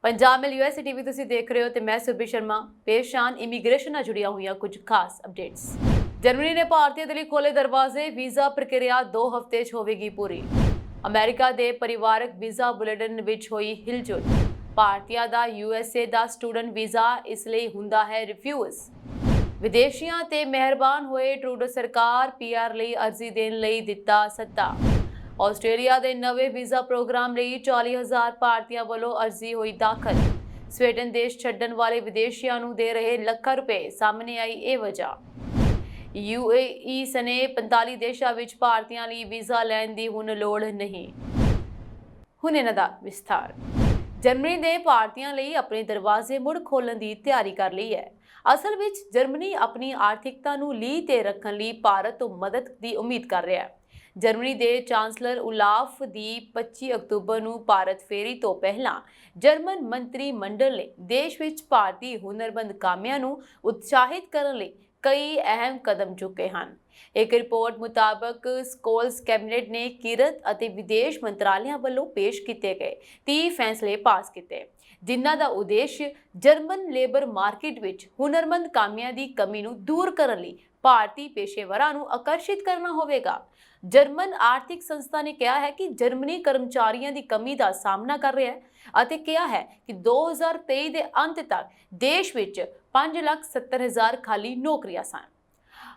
ਪੰਜਾਬ ਮਿਲ USA TV ਤੁਸੀਂ ਦੇਖ ਰਹੇ ਹੋ ਤੇ ਮੈਂ ਸੁਰਭੀ ਸ਼ਰਮਾ ਪੇਸ਼ਾਨ ਇਮੀਗ੍ਰੇਸ਼ਨ ਨਾਲ ਜੁੜੀਆਂ ਹੋਈਆਂ ਕੁਝ ਖਾਸ ਅਪਡੇਟਸ। ਜਰਮਨੀ ਨੇ ਭਾਰਤੀਆਂ ਦੇ ਲਈ ਖੋਲੇ ਦਰਵਾਜ਼ੇ, ਵੀਜ਼ਾ ਪ੍ਰਕਿਰਿਆ 2 ਹਫ਼ਤੇ 'ਚ ਹੋਵੇਗੀ ਪੂਰੀ। ਅਮਰੀਕਾ ਦੇ ਪਰਿਵਾਰਕ ਵੀਜ਼ਾ ਬੁਲੇਟਿਨ ਵਿੱਚ ਹੋਈ ਹਿਲਜੁਲ। ਭਾਰਤੀਆਂ ਦਾ ਯੂਐਸਏ ਦਾ ਸਟੂਡੈਂਟ ਵੀਜ਼ਾ ਇਸ ਲਈ ਹੁੰਦਾ ਹੈ ਰਿਫਿਊਜ਼। ਵਿਦੇਸ਼ੀਆਂ ਤੇ ਮਿਹਰਬਾਨ ਹੋਏ ਟਰੂਡੋ ਸਰਕਾਰ, ਪੀਆਰ ਲਈ ਅਰਜ਼ੀ ਦੇਣ ਲਈ ਦਿੱਤਾ ਸੱਦਾ। ਆਸਟ੍ਰੇਲੀਆ ਦੇ ਨਵੇਂ ਵੀਜ਼ਾ ਪ੍ਰੋਗਰਾਮ ਲਈ 40,000 ਭਾਰਤੀਆਂ ਵੱਲੋਂ ਅਰਜ਼ੀ ਹੋਈ ਦਾਖਲ। ਸਵੀਡਨ ਦੇਸ਼ ਛੱਡਣ ਵਾਲੇ ਵਿਦੇਸ਼ੀਆਂ ਨੂੰ ਦੇ ਰਹੇ ਲੱਖਾਂ ਰੁਪਏ, ਸਾਹਮਣੇ ਆਈ ਇਹ ਵਜ੍ਹਾ। UAE ਸਣੇ 45 ਦੇਸ਼ਾਂ ਵਿੱਚ ਭਾਰਤੀਆਂ ਲਈ ਵੀਜ਼ਾ ਲੈਣ ਦੀ ਹੁਣ ਲੋੜ ਨਹੀਂ। ਹੁਣ ਇਹਨਾਂ ਦਾ ਵਿਸਥਾਰ। ਜਰਮਨੀ ਨੇ ਭਾਰਤੀਆਂ ਲਈ ਆਪਣੇ ਦਰਵਾਜ਼ੇ ਮੁੜ ਖੋਲ੍ਹਣ ਦੀ ਤਿਆਰੀ ਕਰ ਲਈ ਹੈ। ਅਸਲ ਵਿੱਚ ਜਰਮਨੀ ਆਪਣੀ ਆਰਥਿਕਤਾ ਨੂੰ ਲੀਹ ਤੇ ਰੱਖਣ ਲਈ ਭਾਰਤ ਤੋਂ ਮਦਦ ਦੀ ਉਮੀਦ ਕਰ ਰਿਹਾ ਹੈ। ਜਰਮਨੀ ਦੇ ਚਾਂਸਲਰ ਉਲਾਫ ਦੀ 25 ਅਕਤੂਬਰ ਨੂੰ ਭਾਰਤ ਫੇਰੀ ਤੋਂ ਪਹਿਲਾਂ ਜਰਮਨ ਮੰਤਰੀ ਮੰਡਲ ਨੇ ਦੇਸ਼ ਵਿੱਚ ਭਾਰਤੀ ਹੁਨਰਮੰਦ ਕਾਮਿਆਂ ਨੂੰ ਉਤਸ਼ਾਹਿਤ ਕਰਨ ਲਈ ਕਈ ਅਹਿਮ ਕਦਮ ਚੁੱਕੇ ਹਨ। ਇੱਕ ਰਿਪੋਰਟ ਮੁਤਾਬਕ ਸਕੋਲਸ ਕੈਬਨਿਟ ਨੇ ਕਿਰਤ ਅਤੇ ਵਿਦੇਸ਼ ਮੰਤਰਾਲਿਆਂ ਵੱਲੋਂ ਪੇਸ਼ ਕੀਤੇ ਗਏ 30 ਫੈਸਲੇ ਪਾਸ ਕੀਤੇ, ਜਿਨ੍ਹਾਂ ਦਾ ਉਦੇਸ਼ ਜਰਮਨ ਲੇਬਰ ਮਾਰਕੀਟ ਵਿੱਚ ਹੁਨਰਮੰਦ ਕਾਮਿਆਂ ਦੀ ਕਮੀ ਨੂੰ ਦੂਰ ਕਰਨ ਲਈ ਭਾਰਤੀ ਪੇਸ਼ੇਵਰਾਂ ਨੂੰ ਆਕਰਸ਼ਿਤ ਕਰਨਾ ਹੋਵੇਗਾ। ਜਰਮਨ ਆਰਥਿਕ ਸੰਸਥਾ ਨੇ ਕਿਹਾ ਹੈ ਕਿ ਜਰਮਨੀ ਕਰਮਚਾਰੀਆਂ ਦੀ ਕਮੀ ਦਾ ਸਾਹਮਣਾ ਕਰ ਰਿਹਾ ਹੈ ਅਤੇ ਕਿਹਾ ਹੈ ਕਿ 2023 ਦੇ ਅੰਤ ਤੱਕ ਦੇਸ਼ ਵਿੱਚ 5,70,000 ਖਾਲੀ ਨੌਕਰੀਆਂ ਸਨ।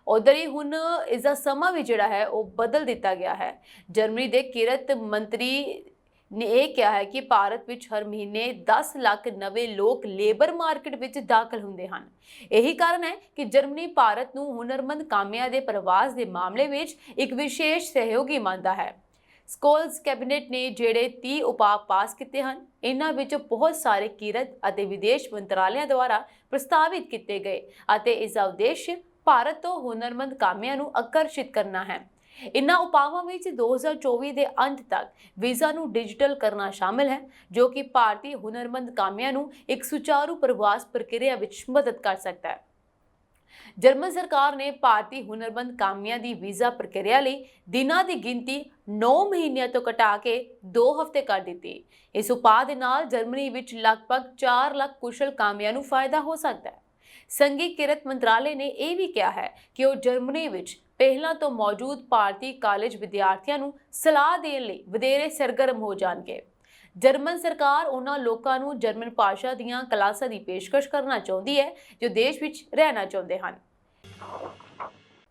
ਉਧਰ ਹੀ ਹੁਣ ਇਸ ਦਾ ਸਮਾਂ ਵੀ ਜਿਹੜਾ ਹੈ ਉਹ ਬਦਲ ਦਿੱਤਾ ਗਿਆ ਹੈ। ਜਰਮਨੀ ਦੇ ਕਿਰਤ ਮੰਤਰੀ ਨੇ ਇਹ ਕਿਹਾ ਹੈ ਕਿ ਭਾਰਤ ਵਿੱਚ ਹਰ ਮਹੀਨੇ 10 ਲੱਖ ਨਵੇਂ ਲੋਕ ਲੇਬਰ ਮਾਰਕੀਟ ਵਿੱਚ ਦਾਖਲ ਹੁੰਦੇ ਹਨ। ਇਹੀ ਕਾਰਨ ਹੈ ਕਿ ਜਰਮਨੀ ਭਾਰਤ ਨੂੰ ਹੁਨਰਮੰਦ ਕਾਮਿਆਂ ਦੇ ਪ੍ਰਵਾਸ ਦੇ ਮਾਮਲੇ ਵਿੱਚ ਇੱਕ ਵਿਸ਼ੇਸ਼ ਸਹਿਯੋਗੀ ਮੰਨਦਾ ਹੈ। ਸਕੋਲਸ ਕੈਬਨਿਟ ਨੇ ਜਿਹੜੇ 30 ਉਪਾਅ ਪਾਸ ਕੀਤੇ ਹਨ, ਇਹਨਾਂ ਵਿੱਚ ਬਹੁਤ ਸਾਰੇ ਕਿਰਤ ਅਤੇ ਵਿਦੇਸ਼ ਮੰਤਰਾਲਿਆਂ ਦੁਆਰਾ ਪ੍ਰਸਤਾਵਿਤ ਕੀਤੇ ਗਏ ਅਤੇ ਇਸ ਦਾ ਉਦੇਸ਼ ਭਾਰਤ ਤੋਂ ਹੁਨਰਮੰਦ ਕਾਮਿਆਂ ਨੂੰ ਆਕਰਸ਼ਿਤ ਕਰਨਾ ਹੈ। ਇਨ੍ਹਾਂ ਉਪਾਵਾਂ ਵਿੱਚ 2024 ਦੇ ਅੰਤ ਤੱਕ ਵੀਜ਼ਾ ਨੂੰ ਡਿਜੀਟਲ ਕਰਨਾ ਸ਼ਾਮਿਲ ਹੈ, ਜੋ ਕਿ ਭਾਰਤੀ ਹੁਨਰਮੰਦ ਕਾਮਿਆਂ ਨੂੰ ਇੱਕ ਸੁਚਾਰੂ ਪ੍ਰਵਾਸ ਪ੍ਰਕਿਰਿਆ ਵਿੱਚ ਮਦਦ ਕਰ ਸਕਦਾ ਹੈ। ਜਰਮਨ ਸਰਕਾਰ ਨੇ ਭਾਰਤੀ ਹੁਨਰਮੰਦ ਕਾਮਿਆਂ ਦੀ ਵੀਜ਼ਾ ਪ੍ਰਕਿਰਿਆ ਲਈ ਦਿਨਾਂ ਦੀ ਗਿਣਤੀ 9 ਮਹੀਨਿਆਂ ਤੋਂ ਘਟਾ ਕੇ 2 ਹਫ਼ਤੇ ਕਰ ਦਿੱਤੀ। ਇਸ ਉਪਾਅ ਦੇ ਨਾਲ ਜਰਮਨੀ ਵਿੱਚ ਲਗਭਗ 4 ਲੱਖ ਕੁਸ਼ਲ ਕਾਮਿਆਂ ਨੂੰ ਫਾਇਦਾ ਹੋ ਸਕਦਾ ਹੈ। ਸੰਘੀ ਕਿਰਤ ਮੰਤਰਾਲੇ ਨੇ ਇਹ ਵੀ ਕਿਹਾ ਹੈ ਕਿ ਉਹ ਜਰਮਨੀ ਵਿੱਚ ਪਹਿਲਾਂ ਤੋਂ ਮੌਜੂਦ ਭਾਰਤੀ ਕਾਲਜ ਵਿਦਿਆਰਥੀਆਂ ਨੂੰ ਸਲਾਹ ਦੇਣ ਲਈ ਵਧੇਰੇ ਸਰਗਰਮ ਹੋ ਜਾਣਗੇ। ਜਰਮਨ ਸਰਕਾਰ ਉਹਨਾਂ ਲੋਕਾਂ ਨੂੰ ਜਰਮਨ ਭਾਸ਼ਾ ਦੀਆਂ ਕਲਾਸਾਂ ਦੀ ਪੇਸ਼ਕਸ਼ ਕਰਨਾ ਚਾਹੁੰਦੀ ਹੈ ਜੋ ਦੇਸ਼ ਵਿੱਚ ਰਹਿਣਾ ਚਾਹੁੰਦੇ ਹਨ।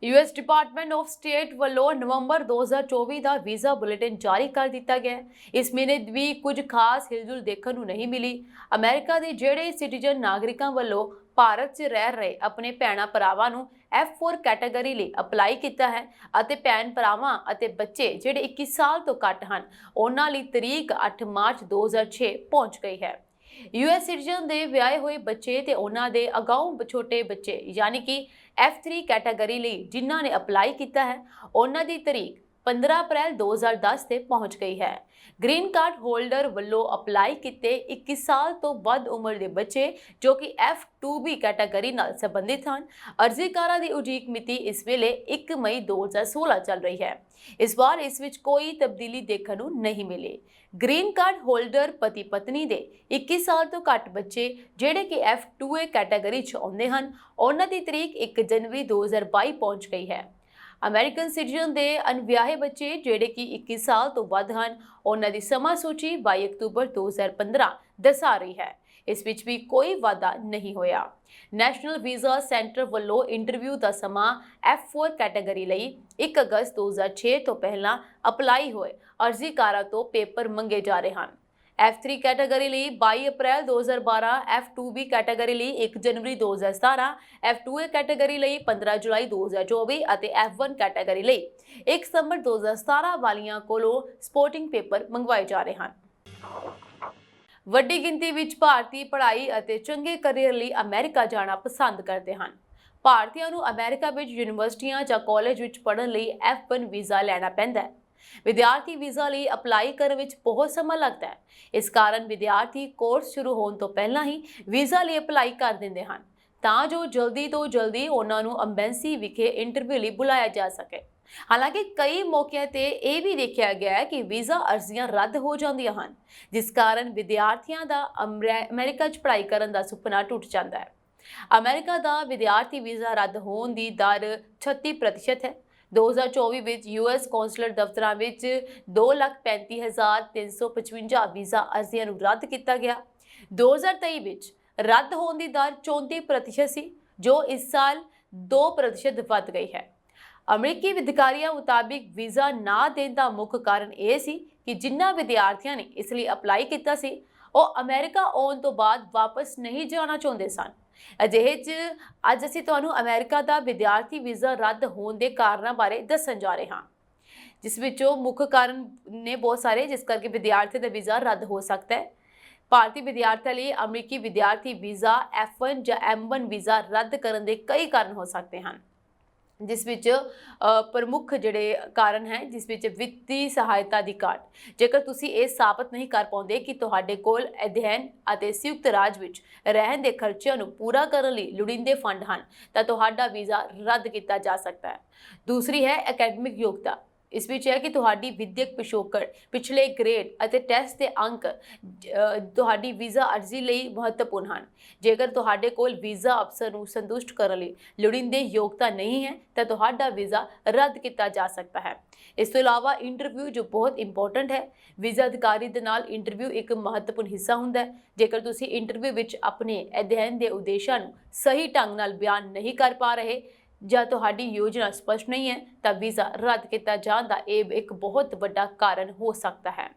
US ਡਿਪਾਰਟਮੈਂਟ ਆਫ ਸਟੇਟ ਵੱਲੋਂ ਨਵੰਬਰ 2024 ਦਾ ਵੀਜ਼ਾ ਬੁਲੇਟਿਨ ਜਾਰੀ ਕਰ ਦਿੱਤਾ ਗਿਆ। ਇਸ ਮਹੀਨੇ ਵੀ ਕੁਝ ਖਾਸ ਹਿਲਜੁਲ ਦੇਖਣ ਨੂੰ ਨਹੀਂ ਮਿਲੀ। ਅਮਰੀਕਾ ਦੇ ਜਿਹੜੇ ਸਿਟੀਜ਼ਨ ਨਾਗਰਿਕਾਂ ਵੱਲੋਂ ਭਾਰਤ 'ਚ ਰਹਿ ਰਹੇ ਆਪਣੇ ਭੈਣਾਂ ਭਰਾਵਾਂ ਨੂੰ F4 ਕੈਟਾਗਰੀ ਲਈ ਅਪਲਾਈ ਕੀਤਾ ਹੈ ਅਤੇ ਭੈਣ ਭਰਾਵਾਂ ਅਤੇ ਬੱਚੇ ਜਿਹੜੇ 21 ਸਾਲ ਤੋਂ ਘੱਟ ਹਨ, ਉਹਨਾਂ ਲਈ ਤਰੀਕ 8 ਮਾਰਚ 2006 ਪਹੁੰਚ ਗਈ ਹੈ। US ਸਿਟੀਜ਼ਨ ਦੇ ਵਿਆਹੇ ਹੋਏ ਬੱਚੇ ਤੇ ਉਹਨਾਂ ਦੇ ਅਗਾਊਂ ਛੋਟੇ ਬੱਚੇ ਯਾਨੀ ਕਿ F3 ਕੈਟਾਗਰੀ ਲਈ ਜਿਨ੍ਹਾਂ ਨੇ ਅਪਲਾਈ ਕੀਤਾ ਹੈ, ਉਹਨਾਂ ਦੀ ਤਰੀਕ 15 ਅਪ੍ਰੈਲ 2010 ਤੇ ਪਹੁੰਚ ਗਈ ਹੈ। ਗ੍ਰੀਨ ਕਾਰਡ ਹੋਲਡਰ ਵੱਲੋਂ ਅਪਲਾਈ ਕੀਤੇ 21 ਸਾਲ ਤੋਂ ਵੱਧ ਉਮਰ ਦੇ ਬੱਚੇ ਜੋ ਕਿ F2B ਕੈਟਾਗਰੀ ਨਾਲ ਸੰਬੰਧਿਤ ਹਨ, ਅਰਜ਼ੀਕਾਰਾਂ ਦੀ ਉਡੀਕ ਮਿਤੀ ਇਸ ਵੇਲੇ 1 ਮਈ 2016 ਚੱਲ ਰਹੀ ਹੈ। ਇਸ ਵਾਰ ਇਸ ਵਿੱਚ ਕੋਈ ਤਬਦੀਲੀ ਦੇਖਣ ਨੂੰ ਨਹੀਂ ਮਿਲੀ। ਗ੍ਰੀਨ ਕਾਰਡ ਹੋਲਡਰ ਪਤੀ ਪਤਨੀ ਦੇ 21 ਸਾਲ ਤੋਂ ਘੱਟ ਬੱਚੇ ਜਿਹੜੇ ਕਿ F2A ਕੈਟਾਗਰੀ 'ਚ ਆਉਂਦੇ ਹਨ, ਉਹਨਾਂ ਦੀ ਤਰੀਕ 1 ਜਨਵਰੀ 2022 ਪਹੁੰਚ ਗਈ ਹੈ। ਅਮਰੀਕਨ ਸਿਟੀਜ਼ਨ ਦੇ ਅਣਵਿਆਹੇ ਬੱਚੇ ਜਿਹੜੇ ਕਿ 21 ਸਾਲ ਤੋਂ ਵੱਧ ਹਨ, ਉਹਨਾਂ ਦੀ ਸਮਾਂ ਸੂਚੀ 22 ਅਕਤੂਬਰ 2015 ਦਰਸਾ ਰਹੀ ਹੈ। ਇਸ ਵਿੱਚ ਵੀ ਕੋਈ ਵਾਧਾ ਨਹੀਂ ਹੋਇਆ। ਨੈਸ਼ਨਲ ਵੀਜ਼ਾ ਸੈਂਟਰ ਵੱਲੋਂ ਇੰਟਰਵਿਊ ਦਾ ਸਮਾਂ F4 ਕੈਟਾਗਰੀ ਲਈ 1 ਅਗਸਤ 2006 ਤੋਂ ਪਹਿਲਾਂ ਅਪਲਾਈ ਹੋਏ ਅਰਜ਼ੀਕਾਰਾਂ ਤੋਂ ਪੇਪਰ ਮੰਗੇ ਜਾ ਰਹੇ ਹਨ। F3 ਕੈਟਾਗਰੀ ਲਈ 22 ਅਪ੍ਰੈਲ 2012, F2B ਕੈਟਾਗਰੀ ਲਈ 1 ਜਨਵਰੀ 2017, F2A ਕੈਟਾਗਰੀ ਲਈ 15 ਜੁਲਾਈ 2024 ਅਤੇ F1 ਕੈਟਾਗਰੀ ਲਈ 1 ਸਤੰਬਰ 2017 ਵਾਲੀਆਂ ਕੋਲੋਂ ਸਪੋਰਟਿੰਗ ਪੇਪਰ ਮੰਗਵਾਏ ਜਾ ਰਹੇ ਹਨ। ਵੱਡੀ ਗਿਣਤੀ ਵਿੱਚ ਭਾਰਤੀ ਪੜ੍ਹਾਈ ਅਤੇ ਚੰਗੇ ਕੈਰੀਅਰ ਲਈ ਅਮਰੀਕਾ ਜਾਣਾ ਪਸੰਦ ਕਰਦੇ ਹਨ। ਭਾਰਤੀਆਂ ਨੂੰ ਅਮਰੀਕਾ ਵਿੱਚ ਯੂਨੀਵਰਸਿਟੀਆਂ ਜਾਂ ਕਾਲਜ ਵਿੱਚ ਪੜ੍ਹਨ ਲਈ F1 ਵੀਜ਼ਾ ਲੈਣਾ ਪੈਂਦਾ ਹੈ। ਵਿਦਿਆਰਥੀ ਵੀਜ਼ਾ ਲਈ ਅਪਲਾਈ ਕਰਨ ਵਿੱਚ ਬਹੁਤ ਸਮਾਂ ਲੱਗਦਾ ਹੈ। ਇਸ ਕਾਰਨ ਵਿਦਿਆਰਥੀ ਕੋਰਸ ਸ਼ੁਰੂ ਹੋਣ ਤੋਂ ਪਹਿਲਾਂ ਹੀ ਵੀਜ਼ਾ ਲਈ ਅਪਲਾਈ ਕਰ ਦਿੰਦੇ ਹਨ ਤਾਂ ਜੋ ਜਲਦੀ ਤੋਂ ਜਲਦੀ ਉਹਨਾਂ ਨੂੰ ਅੰਬੈਸੀ ਵਿਖੇ ਇੰਟਰਵਿਊ ਲਈ ਬੁਲਾਇਆ ਜਾ ਸਕੇ। ਹਾਲਾਂਕਿ ਕਈ ਮੌਕਿਆਂ ਤੇ ਇਹ ਵੀ ਦੇਖਿਆ ਗਿਆ ਹੈ ਕਿ ਵੀਜ਼ਾ ਅਰਜ਼ੀਆਂ ਰੱਦ ਹੋ ਜਾਂਦੀਆਂ ਹਨ, ਜਿਸ ਕਾਰਨ ਵਿਦਿਆਰਥੀਆਂ ਦਾ ਅਮਰੀਕਾ 'ਚ ਪੜ੍ਹਾਈ ਕਰਨ ਦਾ ਸੁਪਨਾ ਟੁੱਟ ਜਾਂਦਾ ਹੈ। ਅਮਰੀਕਾ ਦਾ ਵਿਦਿਆਰਥੀ ਵੀਜ਼ਾ ਰੱਦ ਹੋਣ ਦੀ ਦਰ 36% ਹੈ। 2024 ਵਿੱਚ ਯੂਐਸ ਕੌਂਸਲਰ ਦਫ਼ਤਰਾਂ ਵਿੱਚ 2,35,355 ਵੀਜ਼ਾ ਅਰਜ਼ੀਆਂ ਨੂੰ ਰੱਦ ਕੀਤਾ ਗਿਆ। 2023 ਵਿੱਚ ਰੱਦ ਹੋਣ ਦੀ ਦਰ 34% ਸੀ, ਜੋ ਇਸ ਸਾਲ 2% ਵੱਧ ਗਈ ਹੈ। ਅਮਰੀਕੀ ਅਧਿਕਾਰੀਆਂ ਮੁਤਾਬਿਕ ਵੀਜ਼ਾ ਨਾ ਦੇਣ ਦਾ ਮੁੱਖ ਕਾਰਨ ਇਹ ਸੀ ਕਿ ਜਿਨ੍ਹਾਂ ਵਿਦਿਆਰਥੀਆਂ ਨੇ ਇਸ ਲਈ ਅਪਲਾਈ ਕੀਤਾ ਸੀ, ਉਹ ਅਮਰੀਕਾ ਆਉਣ ਤੋਂ ਬਾਅਦ ਵਾਪਸ ਨਹੀਂ ਜਾਣਾ ਚਾਹੁੰਦੇ ਸਨ। ਅਜਿਹੇ 'ਚ ਅੱਜ ਅਸੀਂ ਤੁਹਾਨੂੰ ਅਮਰੀਕਾ ਦਾ ਵਿਦਿਆਰਥੀ ਵੀਜ਼ਾ ਰੱਦ ਹੋਣ ਦੇ ਕਾਰਨਾਂ ਬਾਰੇ ਦੱਸਣ ਜਾ ਰਹੇ ਹਾਂ, ਜਿਸ ਵਿੱਚੋਂ ਮੁੱਖ ਕਾਰਨ ਨੇ ਬਹੁਤ ਸਾਰੇ, ਜਿਸ ਕਰਕੇ ਵਿਦਿਆਰਥੀ ਦਾ ਵੀਜ਼ਾ ਰੱਦ ਹੋ ਸਕਦਾ ਹੈ। ਭਾਰਤੀ ਵਿਦਿਆਰਥੀਆਂ ਲਈ ਅਮਰੀਕੀ ਵਿਦਿਆਰਥੀ ਵੀਜ਼ਾ F1 ਜਾਂ M1 ਵੀਜ਼ਾ ਰੱਦ ਕਰਨ ਦੇ ਕਈ ਕਾਰਨ ਹੋ ਸਕਦੇ ਹਨ, ਜਿਸ ਵਿੱਚ ਪ੍ਰਮੁੱਖ ਜਿਹੜੇ ਕਾਰਨ ਹੈ, ਜਿਸ ਵਿੱਚ ਵਿੱਤੀ ਸਹਾਇਤਾ ਦੀ ਘਾਟ। ਜੇਕਰ ਤੁਸੀਂ ਇਹ ਸਾਬਤ ਨਹੀਂ ਕਰ ਪਾਉਂਦੇ ਕਿ ਤੁਹਾਡੇ ਕੋਲ ਅਧਿਐਨ ਅਤੇ ਸੰਯੁਕਤ ਰਾਜ ਵਿੱਚ ਰਹਿਣ ਦੇ ਖਰਚਿਆਂ ਨੂੰ ਪੂਰਾ ਕਰਨ ਲਈ ਲੋੜੀਂਦੇ ਫੰਡ ਹਨ, ਤਾਂ ਤੁਹਾਡਾ ਵੀਜ਼ਾ ਰੱਦ ਕੀਤਾ ਜਾ ਸਕਦਾ ਹੈ। ਦੂਸਰੀ ਹੈ ਅਕੈਡਮਿਕ ਯੋਗਤਾ। ਇਸ ਵਿੱਚ ਹੈ ਕਿ ਤੁਹਾਡੀ ਵਿਦਿਅਕ ਪਿਛੋਕੜ, ਪਿਛਲੇ ਗ੍ਰੇਡ ਅਤੇ ਟੈਸਟ ਦੇ ਅੰਕ ਤੁਹਾਡੀ ਵੀਜ਼ਾ ਅਰਜ਼ੀ ਲਈ ਮਹੱਤਵਪੂਰਨ ਹਨ। ਜੇਕਰ ਤੁਹਾਡੇ ਕੋਲ ਵੀਜ਼ਾ ਅਫਸਰ ਨੂੰ ਸੰਤੁਸ਼ਟ ਕਰਨ ਲਈ ਲੋੜੀਂਦੇ ਯੋਗਤਾ ਨਹੀਂ ਹੈ, ਤਾਂ ਤੁਹਾਡਾ ਵੀਜ਼ਾ ਰੱਦ ਕੀਤਾ ਜਾ ਸਕਦਾ ਹੈ। ਇਸ ਤੋਂ ਇਲਾਵਾ ਇੰਟਰਵਿਊ, ਜੋ ਬਹੁਤ ਇੰਪੋਰਟੈਂਟ ਹੈ। ਵੀਜ਼ਾ ਅਧਿਕਾਰੀ ਦੇ ਨਾਲ ਇੰਟਰਵਿਊ ਇੱਕ ਮਹੱਤਵਪੂਰਨ ਹਿੱਸਾ ਹੁੰਦਾ ਹੈ। ਜੇਕਰ ਤੁਸੀਂ ਇੰਟਰਵਿਊ ਵਿੱਚ ਆਪਣੇ ਅਧਿਐਨ ਦੇ ਉਦੇਸ਼ਾਂ ਨੂੰ ਸਹੀ ਢੰਗ ਨਾਲ ਬਿਆਨ ਨਹੀਂ ਕਰ ਪਾ ਰਹੇ ਜਾਂ ਤੁਹਾਡੀ ਯੋਜਨਾ ਸਪਸ਼ਟ ਨਹੀਂ ਹੈ, ਤਾਂ ਵੀਜ਼ਾ ਰੱਦ ਕੀਤਾ ਜਾਣ ਦਾ ਇਹ ਇੱਕ ਬਹੁਤ ਵੱਡਾ ਕਾਰਨ ਹੋ ਸਕਦਾ ਹੈ।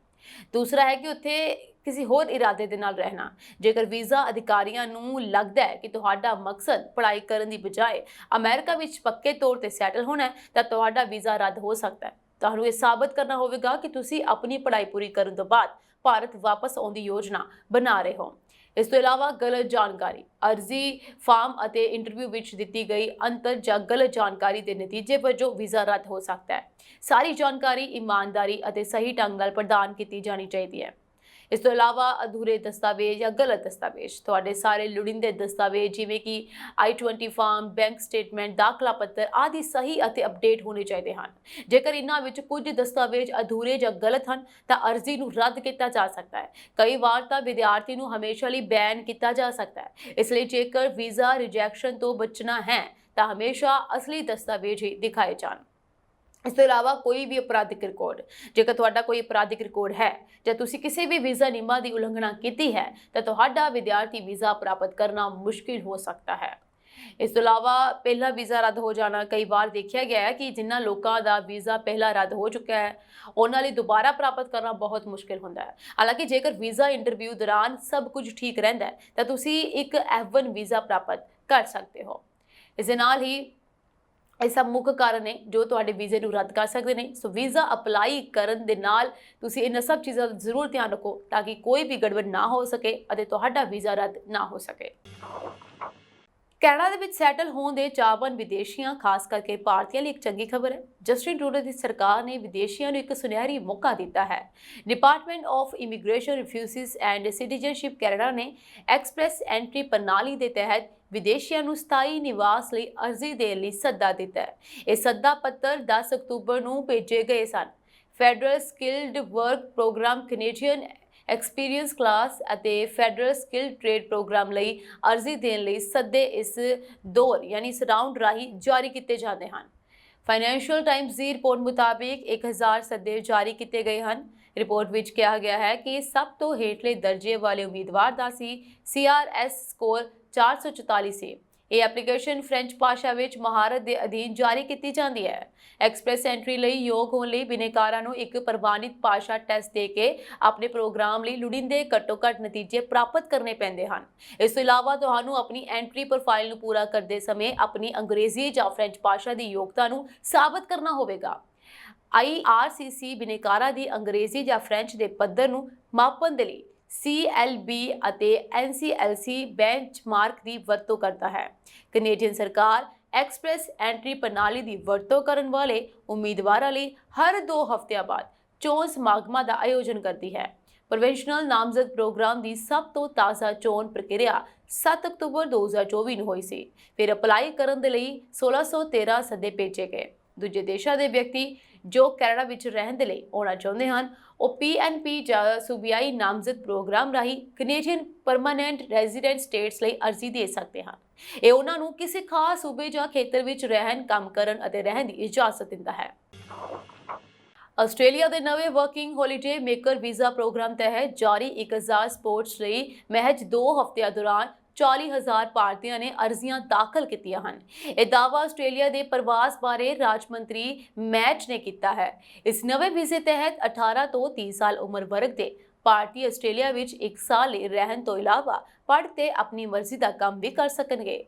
ਦੂਸਰਾ ਹੈ ਕਿ ਉੱਥੇ ਕਿਸੇ ਹੋਰ ਇਰਾਦੇ ਦੇ ਨਾਲ ਰਹਿਣਾ। ਜੇਕਰ ਵੀਜ਼ਾ ਅਧਿਕਾਰੀਆਂ ਨੂੰ ਲੱਗਦਾ ਹੈ ਕਿ ਤੁਹਾਡਾ ਮਕਸਦ ਪੜ੍ਹਾਈ ਕਰਨ ਦੀ ਬਜਾਏ ਅਮਰੀਕਾ ਵਿੱਚ ਪੱਕੇ ਤੌਰ ਤੇ ਸੈਟਲ ਹੋਣਾ ਹੈ, ਤਾਂ ਤੁਹਾਡਾ ਵੀਜ਼ਾ ਰੱਦ ਹੋ ਸਕਦਾ ਹੈ। ਤੁਹਾਨੂੰ ਇਹ ਸਾਬਤ ਕਰਨਾ ਹੋਵੇਗਾ ਕਿ ਤੁਸੀਂ ਆਪਣੀ ਪੜ੍ਹਾਈ ਪੂਰੀ ਕਰਨ ਤੋਂ ਬਾਅਦ ਭਾਰਤ ਵਾਪਸ ਆਉਣ ਦੀ ਯੋਜਨਾ ਬਣਾ ਰਹੇ ਹੋ। ਇਸ ਤੋਂ ਇਲਾਵਾ ਗਲਤ ਜਾਣਕਾਰੀ, ਅਰਜ਼ੀ ਫਾਰਮ ਅਤੇ ਇੰਟਰਵਿਊ ਵਿੱਚ ਦਿੱਤੀ ਗਈ ਅੰਤਰ ਜਾਂ ਗਲਤ ਜਾਣਕਾਰੀ ਦੇ ਨਤੀਜੇ ਵਜੋਂ ਵੀਜ਼ਾ ਰੱਦ ਹੋ ਸਕਦਾ ਹੈ। ਸਾਰੀ ਜਾਣਕਾਰੀ ਇਮਾਨਦਾਰੀ ਅਤੇ ਸਹੀ ਢੰਗ ਨਾਲ ਪ੍ਰਦਾਨ ਕੀਤੀ ਜਾਣੀ ਚਾਹੀਦੀ ਹੈ। ਇਸ ਤੋਂ ਇਲਾਵਾ ਅਧੂਰੇ ਦਸਤਾਵੇਜ਼ ਜਾਂ ਗਲਤ ਦਸਤਾਵੇਜ਼, ਤੁਹਾਡੇ ਸਾਰੇ ਲੋੜੀਂਦੇ ਦਸਤਾਵੇਜ਼ ਜਿਵੇਂ ਕਿ I-20 ਫਾਰਮ, ਬੈਂਕ ਸਟੇਟਮੈਂਟ, ਦਾਖਲਾ ਪੱਤਰ ਆਦਿ ਸਹੀ ਅਤੇ ਅਪਡੇਟ ਹੋਣੇ ਚਾਹੀਦੇ ਹਨ। ਜੇਕਰ ਇਹਨਾਂ ਵਿੱਚ ਕੁਝ ਦਸਤਾਵੇਜ਼ ਅਧੂਰੇ ਜਾਂ ਗਲਤ ਹਨ, ਤਾਂ ਅਰਜ਼ੀ ਨੂੰ ਰੱਦ ਕੀਤਾ ਜਾ ਸਕਦਾ ਹੈ। ਕਈ ਵਾਰ ਤਾਂ ਵਿਦਿਆਰਥੀ ਨੂੰ ਹਮੇਸ਼ਾ ਲਈ ਬੈਨ ਕੀਤਾ ਜਾ ਸਕਦਾ ਹੈ। ਇਸ ਲਈ ਜੇਕਰ ਵੀਜ਼ਾ ਰਿਜੈਕਸ਼ਨ ਤੋਂ ਬਚਣਾ ਹੈ, ਤਾਂ ਹਮੇਸ਼ਾ ਅਸਲੀ ਦਸਤਾਵੇਜ਼ ਹੀ ਦਿਖਾਏ ਜਾਣ। ਇਸ ਤੋਂ ਇਲਾਵਾ ਕੋਈ ਵੀ ਅਪਰਾਧਿਕ ਰਿਕਾਰਡ, ਜੇਕਰ ਤੁਹਾਡਾ ਕੋਈ ਅਪਰਾਧਿਕ ਰਿਕਾਰਡ ਹੈ ਜਾਂ ਤੁਸੀਂ ਕਿਸੇ ਵੀ ਵੀਜ਼ਾ ਨਿਯਮਾਂ ਦੀ ਉਲੰਘਣਾ ਕੀਤੀ ਹੈ, ਤਾਂ ਤੁਹਾਡਾ ਵਿਦਿਆਰਥੀ ਵੀਜ਼ਾ ਪ੍ਰਾਪਤ ਕਰਨਾ ਮੁਸ਼ਕਿਲ ਹੋ ਸਕਦਾ ਹੈ। ਇਸ ਤੋਂ ਇਲਾਵਾ ਪਹਿਲਾ ਵੀਜ਼ਾ ਰੱਦ ਹੋ ਜਾਣਾ। ਕਈ ਵਾਰ ਦੇਖਿਆ ਗਿਆ ਹੈ ਕਿ ਜਿਨ੍ਹਾਂ ਲੋਕਾਂ ਦਾ ਵੀਜ਼ਾ ਪਹਿਲਾਂ ਰੱਦ ਹੋ ਚੁੱਕਾ ਹੈ, ਉਹਨਾਂ ਲਈ ਦੁਬਾਰਾ ਪ੍ਰਾਪਤ ਕਰਨਾ ਬਹੁਤ ਮੁਸ਼ਕਿਲ ਹੁੰਦਾ ਹੈ। ਹਾਲਾਂਕਿ ਜੇਕਰ ਵੀਜ਼ਾ ਇੰਟਰਵਿਊ ਦੌਰਾਨ ਸਭ ਕੁਝ ਠੀਕ ਰਹਿੰਦਾ ਹੈ, ਤਾਂ ਤੁਸੀਂ ਇੱਕ F1 ਵੀਜ਼ਾ ਪ੍ਰਾਪਤ ਕਰ ਸਕਦੇ ਹੋ। ਇਸ ਦੇ ਨਾਲ ਹੀ ਇਹ ਸਭ ਮੁੱਖ ਕਾਰਨ ਨੇ ਜੋ ਤੁਹਾਡੇ ਵੀਜ਼ੇ ਨੂੰ ਰੱਦ ਕਰ ਸਕਦੇ ਨੇ। ਸੋ ਵੀਜ਼ਾ ਅਪਲਾਈ ਕਰਨ ਦੇ ਨਾਲ ਤੁਸੀਂ ਇਹਨਾਂ ਸਭ ਚੀਜ਼ਾਂ ਦਾ ਜ਼ਰੂਰ ਧਿਆਨ ਰੱਖੋ, ਤਾਂ ਕਿ ਕੋਈ ਵੀ ਗੜਬੜ ਨਾ ਹੋ ਸਕੇ ਅਤੇ ਤੁਹਾਡਾ ਵੀਜ਼ਾ ਰੱਦ ਨਾ ਹੋ ਸਕੇ। ਕੈਨੇਡਾ ਦੇ ਵਿੱਚ ਸੈਟਲ ਹੋਣ ਦੇ ਚਾਹਵਾਨ ਵਿਦੇਸ਼ੀਆਂ, ਖਾਸ ਕਰਕੇ ਭਾਰਤੀਆਂ ਲਈ ਇੱਕ ਚੰਗੀ ਖਬਰ ਹੈ। ਜਸਟਿਨ ਟਰੂਡੋ ਦੀ ਸਰਕਾਰ ਨੇ ਵਿਦੇਸ਼ੀਆਂ ਨੂੰ ਇੱਕ ਸੁਨਹਿਰੀ ਮੌਕਾ ਦਿੱਤਾ ਹੈ। Department of immigration, refugees and citizenship Canada ਨੇ ਐਕਸਪ੍ਰੈਸ ਐਂਟਰੀ ਪ੍ਰਣਾਲੀ ਦੇ ਤਹਿਤ ਵਿਦੇਸ਼ੀਆਂ ਨੂੰ ਸਥਾਈ ਨਿਵਾਸ ਲਈ ਅਰਜ਼ੀ ਦੇਣ ਲਈ ਸੱਦਾ ਦਿੱਤਾ ਹੈ। ਇਹ ਸੱਦਾ ਪੱਤਰ 10 ਅਕਤੂਬਰ ਨੂੰ ਭੇਜੇ ਗਏ ਸਨ। Federal Skilled Work Program, Canadian Experience Class ਅਤੇ ਫੈਡਰਲ ਸਕਿਲਡ ਟ੍ਰੇਡ ਪ੍ਰੋਗਰਾਮ ਲਈ ਅਰਜ਼ੀ ਦੇਣ ਲਈ ਸੱਦੇ ਇਸ ਦੌਰ ਯਾਨੀ ਇਸ ਰਾਊਂਡ ਰਾਹੀਂ ਜਾਰੀ ਕੀਤੇ ਜਾਂਦੇ ਹਨ। ਫਾਈਨੈਂਸ਼ੀਅਲ ਟਾਈਮਜ਼ ਦੀ ਰਿਪੋਰਟ ਮੁਤਾਬਿਕ 1000 ਸੱਦੇ ਜਾਰੀ ਕੀਤੇ ਗਏ ਹਨ। ਰਿਪੋਰਟ ਵਿੱਚ ਕਿਹਾ ਗਿਆ ਹੈ ਕਿ ਸਭ ਤੋਂ ਹੇਠਲੇ ਦਰਜੇ ਵਾਲੇ ਉਮੀਦਵਾਰ ਦਾ CRS ਸਕੋਰ 444 ਸੀ। ਇਹ ਐਪਲੀਕੇਸ਼ਨ ਫ੍ਰੈਂਚ ਭਾਸ਼ਾ ਵਿੱਚ ਮਹਾਰਤ ਦੇ ਅਧੀਨ ਜਾਰੀ ਕੀਤੀ ਜਾਂਦੀ ਹੈ। ਐਕਸਪ੍ਰੈਸ ਐਂਟਰੀ ਲਈ ਯੋਗ ਹੋਣ ਲਈ ਬਿਨੈਕਾਰਾਂ ਨੂੰ ਇੱਕ ਪ੍ਰਵਾਨਿਤ ਭਾਸ਼ਾ ਟੈਸਟ ਦੇ ਕੇ ਆਪਣੇ ਪ੍ਰੋਗਰਾਮ ਲਈ ਲੋੜੀਂਦੇ ਘੱਟੋ-ਘੱਟ ਨਤੀਜੇ ਪ੍ਰਾਪਤ ਕਰਨੇ ਪੈਂਦੇ ਹਨ। ਇਸ ਤੋਂ ਇਲਾਵਾ ਤੁਹਾਨੂੰ ਆਪਣੀ ਐਂਟਰੀ ਪ੍ਰੋਫਾਈਲ ਨੂੰ ਪੂਰਾ ਕਰਦੇ ਸਮੇਂ ਆਪਣੀ ਅੰਗਰੇਜ਼ੀ ਜਾਂ ਫ੍ਰੈਂਚ ਭਾਸ਼ਾ ਦੀ ਯੋਗਤਾ ਨੂੰ ਸਾਬਤ ਕਰਨਾ ਹੋਵੇਗਾ। IRCC ਬਿਨੈਕਾਰਾਂ ਦੀ ਅੰਗਰੇਜ਼ੀ ਜਾਂ ਫ੍ਰੈਂਚ ਦੇ ਪੱਧਰ ਨੂੰ ਮਾਪਣ ਦੇ ਲਈ CLB ਅਤੇ NCLC ਬੈਂਚਮਾਰਕ ਦੀ ਵਰਤੋਂ ਕਰਦਾ ਹੈ। ਕੈਨੇਡੀਅਨ ਸਰਕਾਰ ਐਕਸਪ੍ਰੈਸ ਐਂਟਰੀ ਪ੍ਰਣਾਲੀ ਦੀ ਵਰਤੋਂ ਕਰਨ ਵਾਲੇ ਉਮੀਦਵਾਰਾਂ ਲਈ ਹਰ 2 ਹਫ਼ਤਿਆਂ ਬਾਅਦ ਚੋਣ ਸਮਾਗਮਾਂ ਦਾ ਆਯੋਜਨ ਕਰਦੀ ਹੈ। ਪ੍ਰੋਵਿੰਸ਼ਨਲ ਨਾਮਜ਼ਦ ਪ੍ਰੋਗਰਾਮ ਦੀ ਸਭ ਤੋਂ ਤਾਜ਼ਾ ਚੋਣ ਪ੍ਰਕਿਰਿਆ 7 ਅਕਤੂਬਰ 2024 ਨੂੰ ਹੋਈ ਸੀ। ਫਿਰ ਅਪਲਾਈ ਕਰਨ ਦੇ ਲਈ 1613 ਸੱਦੇ ਭੇਜੇ ਗਏ। ਦੂਜੇ ਦੇਸ਼ਾਂ ਦੇ ਵਿਅਕਤੀ ਜੋ ਕੈਨੇਡਾ ਵਿੱਚ ਰਹਿਣ ਦੇ ਲਈ ਆਉਣਾ ਚਾਹੁੰਦੇ ਹਨ ਉਹ PNP ਜਾਂ ਸੂਬਿਆਈ ਨਾਮਜ਼ਦ ਪ੍ਰੋਗਰਾਮ ਰਾਹੀਂ ਕੈਨੇਡੀਅਨ ਪਰਮਾਨੈਂਟ ਰੈਜ਼ੀਡੈਂਟ ਸਟੇਟਸ ਲਈ ਅਰਜ਼ੀ ਦੇ ਸਕਦੇ ਹਨ। ਇਹ ਉਹਨਾਂ ਨੂੰ ਕਿਸੇ ਖਾਸ ਸੂਬੇ ਜਾਂ ਖੇਤਰ ਵਿੱਚ ਰਹਿਣ, ਕੰਮ ਕਰਨ ਅਤੇ ਰਹਿਣ ਦੀ ਇਜਾਜ਼ਤ ਦਿੰਦਾ ਹੈ। ਆਸਟ੍ਰੇਲੀਆ ਦੇ ਨਵੇਂ working holiday maker visa programme ਤਹਿਤ ਜਾਰੀ 1000 ਸਪੋਰਟਸ ਲਈ ਮਹਿਜ 2 ਹਫ਼ਤਿਆਂ ਦੌਰਾਨ 40,000 ਭਾਰਤੀਆਂ ਨੇ ਅਰਜ਼ੀਆਂ ਦਾਖਲ ਕੀਤੀਆਂ ਹਨ। ਇਹ ਦਾਅਵਾ ਆਸਟ੍ਰੇਲੀਆ ਦੇ ਪ੍ਰਵਾਸ ਬਾਰੇ ਰਾਜ ਮੰਤਰੀ ਮੈਟ ਨੇ ਕੀਤਾ ਹੈ। ਇਸ ਨਵੇਂ ਵੀਜ਼ੇ ਤਹਿਤ 18 ਤੋਂ 30 ਸਾਲ ਉਮਰ ਵਰਗ ਦੇ ਭਾਰਤੀ ਆਸਟ੍ਰੇਲੀਆ ਵਿੱਚ 1 ਸਾਲ ਲਈ ਰਹਿਣ ਤੋਂ ਇਲਾਵਾ ਪੜ੍ਹ ਤੇ ਆਪਣੀ ਮਰਜ਼ੀ ਦਾ ਕੰਮ ਵੀ ਕਰ ਸਕਣਗੇ।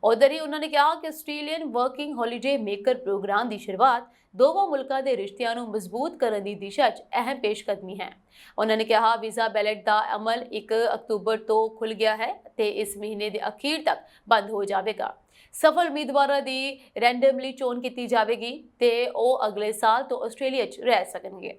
ਉਧਰ ਹੀ ਉਹਨਾਂ ਨੇ ਕਿਹਾ ਕਿ Australian working holiday maker programme ਦੀ ਸ਼ੁਰੂਆਤ ਦੋਵਾਂ ਮੁਲਕਾਂ ਦੇ ਰਿਸ਼ਤਿਆਂ ਨੂੰ ਮਜ਼ਬੂਤ ਕਰਨ ਦੀ ਦਿਸ਼ਾ 'ਚ ਅਹਿਮ ਪੇਸ਼ਕਦਮੀ ਹੈ। ਉਹਨਾਂ ਨੇ ਕਿਹਾ ਵੀਜ਼ਾ ਬੈਲਟ ਦਾ ਅਮਲ 1 ਅਕਤੂਬਰ ਤੋਂ ਖੁੱਲ੍ਹ ਗਿਆ ਹੈ ਤੇ ਇਸ ਮਹੀਨੇ ਦੇ ਅਖੀਰ ਤੱਕ ਬੰਦ ਹੋ ਜਾਵੇਗਾ। ਸਫਲ ਉਮੀਦਵਾਰਾਂ ਦੀ ਰੈਂਡਮਲੀ ਚੋਣ ਕੀਤੀ ਜਾਵੇਗੀ ਤੇ ਉਹ ਅਗਲੇ ਸਾਲ ਤੋਂ ਆਸਟ੍ਰੇਲੀਆ 'ਚ ਰਹਿ ਸਕਣਗੇ।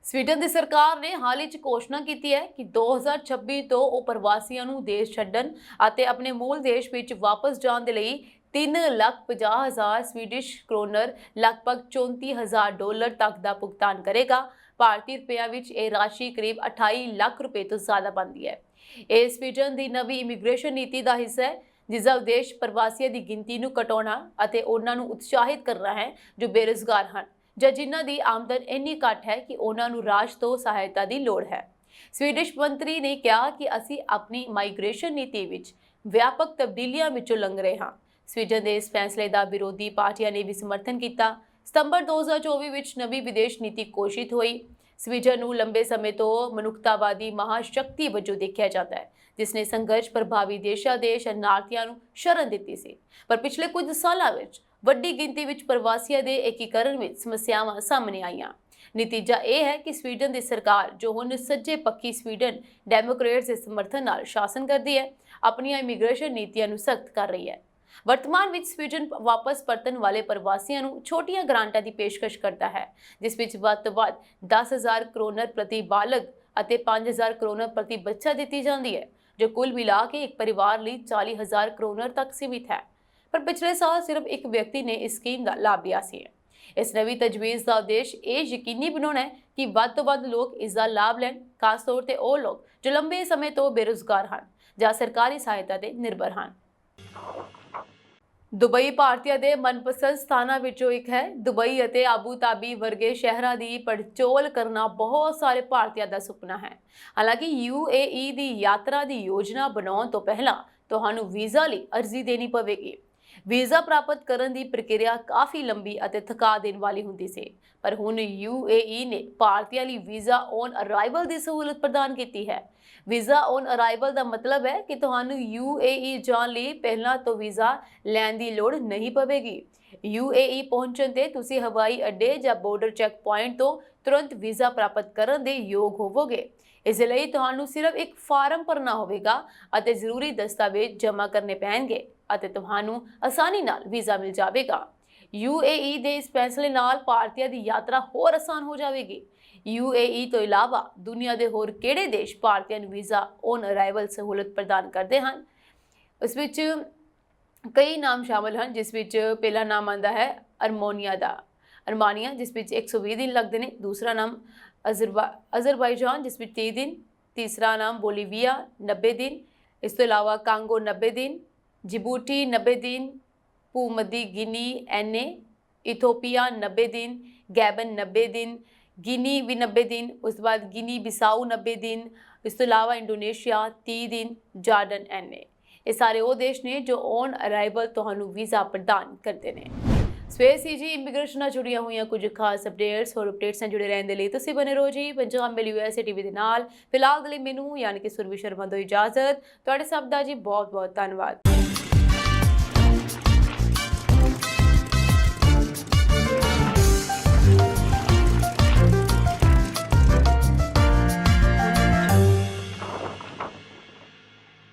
ਸਵੀਡਨ ਦੀ ਸਰਕਾਰ ਨੇ ਹਾਲ ਹੀ 'ਚ ਘੋਸ਼ਣਾ ਕੀਤੀ ਹੈ ਕਿ 2026 ਤੋਂ ਉਹ ਪ੍ਰਵਾਸੀਆਂ ਨੂੰ ਦੇਸ਼ ਛੱਡਣ ਅਤੇ ਆਪਣੇ ਮੂਲ ਦੇਸ਼ ਵਿੱਚ ਵਾਪਸ ਜਾਣ ਦੇ ਲਈ $3,50,000 ਸਵੀਡਿਸ਼ ਕਰੋਨਰ ਲਗਭਗ $34,000 ਤੱਕ ਦਾ ਭੁਗਤਾਨ ਕਰੇਗਾ। ਭਾਰਤੀ ਰੁਪਈਆ ਵਿੱਚ ਇਹ ਰਾਸ਼ੀ ਕਰੀਬ 28 ਲੱਖ ਰੁਪਏ ਤੋਂ ਜ਼ਿਆਦਾ ਬਣਦੀ ਹੈ। ਇਹ ਸਵੀਡਨ ਦੀ ਨਵੀਂ ਇਮੀਗ੍ਰੇਸ਼ਨ ਨੀਤੀ ਦਾ ਹਿੱਸਾ ਹੈ ਜਿਸ ਦਾ ਉਦੇਸ਼ ਪ੍ਰਵਾਸੀਆਂ ਦੀ ਗਿਣਤੀ ਨੂੰ ਘਟਾਉਣਾ ਅਤੇ ਉਹਨਾਂ ਨੂੰ ਉਤਸ਼ਾਹਿਤ ਕਰਨਾ ਹੈ ਜੋ ਬੇਰੁਜ਼ਗਾਰ ਹਨ ਜਾਂ ਜਿਨ੍ਹਾਂ ਦੀ ਆਮਦਨ ਇੰਨੀ ਘੱਟ ਹੈ ਕਿ ਉਹਨਾਂ ਨੂੰ ਰਾਜ ਤੋਂ ਸਹਾਇਤਾ ਦੀ ਲੋੜ ਹੈ। ਸਵੀਡਿਸ਼ ਮੰਤਰੀ ਨੇ ਕਿਹਾ ਕਿ ਅਸੀਂ ਆਪਣੀ ਮਾਈਗ੍ਰੇਸ਼ਨ ਨੀਤੀ ਵਿੱਚ ਵਿਆਪਕ ਤਬਦੀਲੀਆਂ ਵਿੱਚੋਂ ਲੰਘ ਰਹੇ ਹਾਂ। ਸਵੀਡਨ ਦੇ ਇਸ ਫੈਸਲੇ ਦਾ ਵਿਰੋਧੀ ਪਾਰਟੀਆਂ ਨੇ ਵੀ ਸਮਰਥਨ ਕੀਤਾ। ਸਤੰਬਰ 2024 ਵਿੱਚ ਨਵੀਂ ਵਿਦੇਸ਼ ਨੀਤੀ ਘੋਸ਼ਿਤ ਹੋਈ। ਸਵੀਡਨ ਨੂੰ ਲੰਬੇ ਸਮੇਂ ਤੋਂ ਮਨੁੱਖਤਾਵਾਦੀ ਮਹਾਸ਼ਕਤੀ ਵਜੋਂ ਦੇਖਿਆ ਜਾਂਦਾ ਹੈ ਜਿਸ ਨੇ ਸੰਘਰਸ਼ ਪ੍ਰਭਾਵੀ ਦੇਸ਼ਾਂ ਦੇ ਸ਼ਰਨਾਰਥੀਆਂ ਨੂੰ ਸ਼ਰਨ ਦਿੱਤੀ ਸੀ। ਪਰ ਪਿਛਲੇ ਕੁਝ ਸਾਲਾਂ ਵਿੱਚ ਵੱਡੀ ਗਿਣਤੀ ਵਿੱਚ ਪ੍ਰਵਾਸੀਆਂ ਦੇ ਏਕੀਕਰਨ ਵਿੱਚ ਸਮੱਸਿਆਵਾਂ ਸਾਹਮਣੇ ਆਈਆਂ। ਨਤੀਜਾ ਇਹ ਹੈ ਕਿ ਸਵੀਡਨ ਦੀ ਸਰਕਾਰ ਜੋ ਹੁਣ ਸੱਜੇ ਪੱਖੀ ਸਵੀਡਨ ਡੈਮੋਕ੍ਰੇਟਸ ਦੇ ਸਮਰਥਨ ਨਾਲ ਸ਼ਾਸਨ ਕਰਦੀ ਹੈ ਆਪਣੀਆਂ ਇਮੀਗ੍ਰੇਸ਼ਨ ਨੀਤੀਆਂ ਨੂੰ ਸਖਤ ਕਰ ਰਹੀ ਹੈ। ਵਰਤਮਾਨ ਵਿੱਚ ਸਵੀਡਨ ਵਾਪਸ ਪਰਤਣ ਵਾਲੇ ਪ੍ਰਵਾਸੀਆਂ ਨੂੰ ਛੋਟੀਆਂ ਗ੍ਰਾਂਟਾਂ ਦੀ ਪੇਸ਼ਕਸ਼ ਕਰਦਾ ਹੈ ਜਿਸ ਵਿੱਚ ਵੱਧ ਤੋਂ ਵੱਧ 10,000 ਕਰੋਨਰ ਪ੍ਰਤੀ ਬਾਲਗ ਅਤੇ 5,000 ਕਰੋਨਰ ਪ੍ਰਤੀ ਬੱਚਾ ਦਿੱਤੀ ਜਾਂਦੀ ਹੈ ਜੋ ਕੁੱਲ ਮਿਲਾ ਕੇ ਇੱਕ ਪਰਿਵਾਰ ਲਈ 40,000 ਕਰੋਨਰ ਤੱਕ ਸੀਮਿਤ ਹੈ। ਪਰ ਪਿਛਲੇ ਸਾਲ ਸਿਰਫ ਇੱਕ ਵਿਅਕਤੀ ਨੇ ਇਸ ਸਕੀਮ ਦਾ ਲਾਭ ਲਿਆ ਸੀ। ਇਸ ਨਵੀਂ ਤਜਵੀਜ਼ ਦਾ ਉਦੇਸ਼ ਇਹ ਯਕੀਨੀ ਬਣਾਉਣਾ ਹੈ ਕਿ ਵੱਧ ਤੋਂ ਵੱਧ ਲੋਕ ਇਸ ਦਾ ਲਾਭ ਲੈਣ, ਖਾਸ ਤੌਰ ਤੇ ਉਹ ਲੋਕ ਜੋ ਲੰਬੇ ਸਮੇਂ ਤੋਂ ਬੇਰੁਜ਼ਗਾਰ ਹਨ ਜਾਂ ਸਰਕਾਰੀ ਸਹਾਇਤਾ ਤੇ ਨਿਰਭਰ ਹਨ। ਦੁਬਈ ਭਾਰਤੀਆਂ ਦੇ ਮਨਪਸੰਦ ਸਥਾਨਾਂ ਵਿੱਚੋਂ ਇੱਕ ਹੈ। ਦੁਬਈ ਅਤੇ ਆਬੂ ਧਾਬੀ ਵਰਗੇ ਸ਼ਹਿਰਾਂ ਦੀ ਪੜਚੋਲ ਕਰਨਾ ਬਹੁਤ ਸਾਰੇ ਭਾਰਤੀਆਂ ਦਾ ਸੁਪਨਾ ਹੈ। ਹਾਲਾਂਕਿ UAE ਦੀ ਯਾਤਰਾ ਦੀ ਯੋਜਨਾ ਬਣਾਉਣ ਤੋਂ ਪਹਿਲਾਂ ਤੁਹਾਨੂੰ ਵੀਜ਼ਾ ਲਈ ਅਰਜ਼ੀ ਦੇਣੀ ਪਵੇਗੀ। ਵੀਜ਼ਾ ਪ੍ਰਾਪਤ ਕਰਨ ਦੀ ਪ੍ਰਕਿਰਿਆ ਕਾਫੀ ਲੰਬੀ ਅਤੇ ਥਕਾ ਦੇਣ ਵਾਲੀ ਹੁੰਦੀ ਸੀ, ਪਰ ਹੁਣ UAE ਨੇ ਭਾਰਤੀਆਂ ਲਈ ਵੀਜ਼ਾ ਔਨ ਅਰਾਈਵਲ ਦੀ ਸਹੂਲਤ ਪ੍ਰਦਾਨ ਕੀਤੀ ਹੈ। ਵੀਜ਼ਾ ਔਨ ਅਰਾਈਵਲ ਦਾ ਮਤਲਬ ਹੈ ਕਿ ਤੁਹਾਨੂੰ UAE ਜਾਣ ਲਈ ਪਹਿਲਾਂ ਤੋਂ ਵੀਜ਼ਾ ਲੈਣ ਦੀ ਲੋੜ ਨਹੀਂ ਪਵੇਗੀ। UAE ਪਹੁੰਚਣ ਤੇ ਤੁਸੀਂ ਹਵਾਈ ਅੱਡੇ ਜਾਂ ਬਾਰਡਰ ਚੈੱਕ ਪੁਆਇੰਟ ਤੋਂ ਤੁਰੰਤ ਵੀਜ਼ਾ ਪ੍ਰਾਪਤ ਕਰਨ ਦੇ ਯੋਗ ਹੋਵੋਗੇ। ਇਸ ਲਈ ਤੁਹਾਨੂੰ ਸਿਰਫ ਇੱਕ ਫਾਰਮ ਭਰਨਾ ਹੋਵੇਗਾ ਅਤੇ ਜ਼ਰੂਰੀ ਦਸਤਾਵੇਜ਼ ਜਮ੍ਹਾਂ ਕਰਨੇ ਪੈਣਗੇ ਅਤੇ ਤੁਹਾਨੂੰ ਆਸਾਨੀ ਨਾਲ ਵੀਜ਼ਾ ਮਿਲ ਜਾਵੇਗਾ। UAE ਦੇ ਇਸ ਫੈਸਲੇ ਨਾਲ ਭਾਰਤੀਆਂ ਦੀ ਯਾਤਰਾ ਹੋਰ ਆਸਾਨ ਹੋ ਜਾਵੇਗੀ। UAE ਤੋਂ ਇਲਾਵਾ ਦੁਨੀਆ ਦੇ ਹੋਰ ਕਿਹੜੇ ਦੇਸ਼ ਭਾਰਤੀਆਂ ਨੂੰ ਵੀਜ਼ਾ ਔਨ ਅਰਾਈਵਲ ਸਹੂਲਤ ਪ੍ਰਦਾਨ ਕਰਦੇ ਹਨ? ਇਸ ਵਿੱਚ ਕਈ ਨਾਮ ਸ਼ਾਮਲ ਹਨ ਜਿਸ ਵਿੱਚ ਪਹਿਲਾ ਨਾਮ ਆਉਂਦਾ ਹੈ ਅਰਮਾਨੀਆ ਜਿਸ ਵਿੱਚ 120 ਦਿਨ ਲੱਗਦੇ ਨੇ। ਦੂਸਰਾ ਨਾਮ ਅਜ਼ਰਬਾਈਜਾਨ ਜਿਸ ਵਿੱਚ 30 ਦਿਨ। ਤੀਸਰਾ ਨਾਮ ਬੋਲੀਵੀਆ 90 ਦਿਨ। ਇਸ ਤੋਂ ਇਲਾਵਾ ਕਾਂਗੋ 90 ਦਿਨ, ਜਿਬੂਟੀ 90 ਦਿਨ, ਭੂਮੱਧੀ ਗਿਨੀ NA, ਇਥੋਪੀਆ 90 ਦਿਨ, ਗੈਬਨ 90 ਦਿਨ, ਗਿਨੀ ਵੀ 90 ਦਿਨ। ਉਸ ਤੋਂ ਬਾਅਦ ਗਿਨੀ ਬਿਸਾਊ 90 ਦਿਨ। ਇਸ ਤੋਂ ਇਲਾਵਾ ਇੰਡੋਨੇਸ਼ੀਆ 30 ਦਿਨ, ਜਾਰਡਨ NA। ਇਹ ਸਾਰੇ ਉਹ ਦੇਸ਼ ਨੇ ਜੋ ਔਨ ਅਰਾਈਵਲ ਤੁਹਾਨੂੰ ਵੀਜ਼ਾ ਪ੍ਰਦਾਨ ਕਰਦੇ ਨੇ। ਸਵੇਸੀਜੀ ਇਮੀਗ੍ਰੇਸ਼ਨ ਨਾਲ ਜੁੜੀਆਂ ਹੋਈਆਂ ਕੁਝ ਖਾਸ ਅਪਡੇਟਸ ਹੋਰ ਅਪਡੇਟਸ ਨਾਲ ਜੁੜੇ ਰਹਿਣ ਦੇ ਲਈ ਤੁਸੀਂ ਬਣੇ ਰਹੋ ਜੀ ਪੰਜਾਬ ਮੇਲ USA TV ਦੇ ਨਾਲ। ਫਿਲਹਾਲ ਦੇ ਲਈ ਮੈਨੂੰ ਯਾਨੀ ਕਿ ਸੁਰਵੀ ਸ਼ਰਮਾ ਤੋਂ ਇਜਾਜ਼ਤ। ਤੁਹਾਡੇ ਸਭ ਦਾ ਜੀ ਬਹੁਤ ਬਹੁਤ ਧੰਨਵਾਦ।